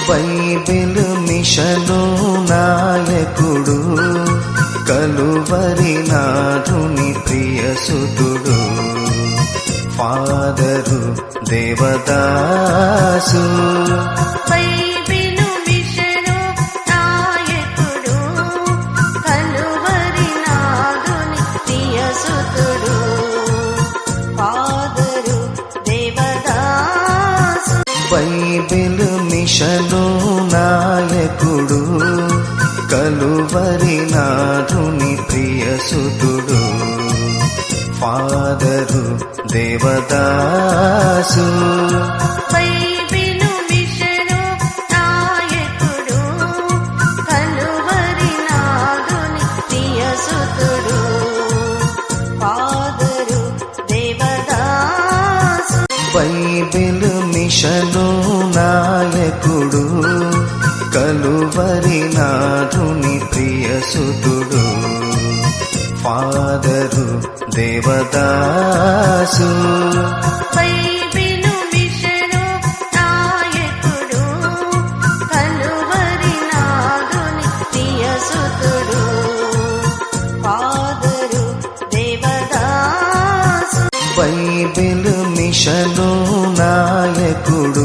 Bible mission నాయకుడు, Calvary నాథుని ప్రియసుతుడు, ఫాదరు దేవదాసు. బైబిలు మిషను నాయకుడు, కలువరి నాథుని ప్రియసుతుడు, ఫాదరు దేవదాసు. బైబిల్ మిషను నాయకుడు, కలువరి నాథుని ప్రియసుతుడు, ఫాదరు దేవదాసు. బైబిలు మిషను నాయకుడు, కలువరి నాథుని ప్రియసుతుడు, ఫాదరు దేవదాసు. బైబిల్ మిషను నాయకుడు, కలువరి నాథుని ప్రియసుతుడు, ఫాదరు దేవదాసు. బైబిలు మిషను నాయకుడు, కలువరి నాథుని ప్రియసుతుడు, ఫాదరు దేవదాసు. బైబిల్ మిషను నాయకుడు,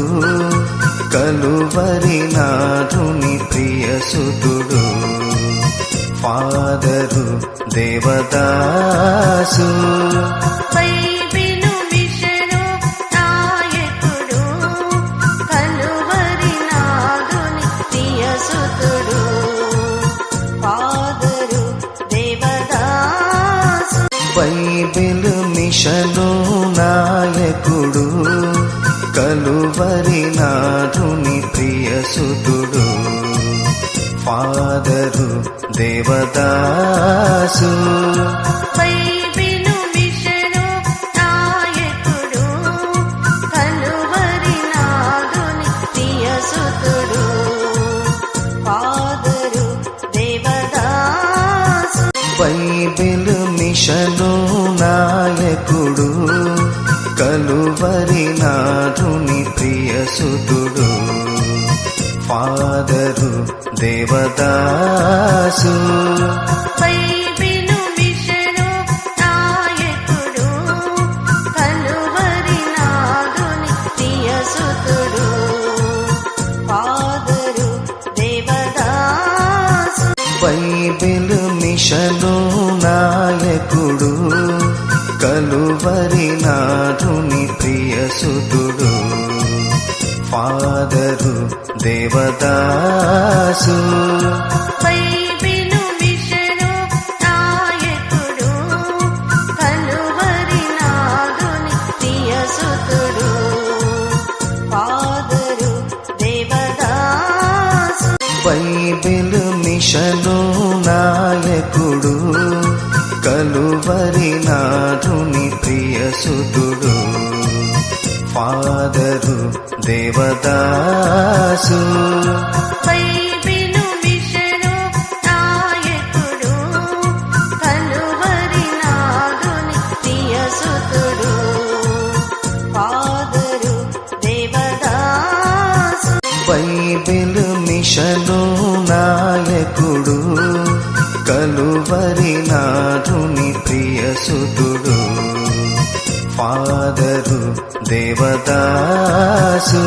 కలువరి నాథుని ప్రియసుతుడు, ఫాదరు దేవదాసు. బైబిలు మిషను నాయకుడు, కలువరి నాథుని ప్రియసుతుడు, ఫాదరు దేవదాసు. బైబిల్ మిషను నాయకుడు, కలువరి నాథుని ప్రియసుతుడు, ఫాదరు దేవదాసు. బైబిలు మిషను నాయకుడు, కలువరి నాథుని ప్రియసుతుడు, ఫాదరు దేవదాసు. బైబిల్ మిషను నాయకుడు, కలువరి నాథుని ప్రియసుతుడు, ఫాదరు దేవదాసు. బైబిలు మిషను నాయకుడు, కలువరి నాథుని ప్రియసుతుడు, ఫాదరు దేవదాసు. బైబిల్ మిషను నాయకుడు, కలువరి నాథుని ప్రియసుతుడు, ఫాదరు దేవదాసు. బైబిలు మిషను నాయకుడు, కలువరి నాథుని ప్రియసుతుడు, ఫాదరు దేవదాసు. బైబిల్ మిషను నాయకుడు, కలువరి నాథుని ప్రియసుతుడు, ఫాదరు దేవదాసు. బైబిలు మిషను నాయకుడు, కలువరి నాథుని ప్రియసుతుడు, ఫాదరు దేవదాసు. బైబిల్ మిషను నాయకుడు, కలువరి నాథుని ప్రియసుతుడు, ఫాదరు దేవదాసు.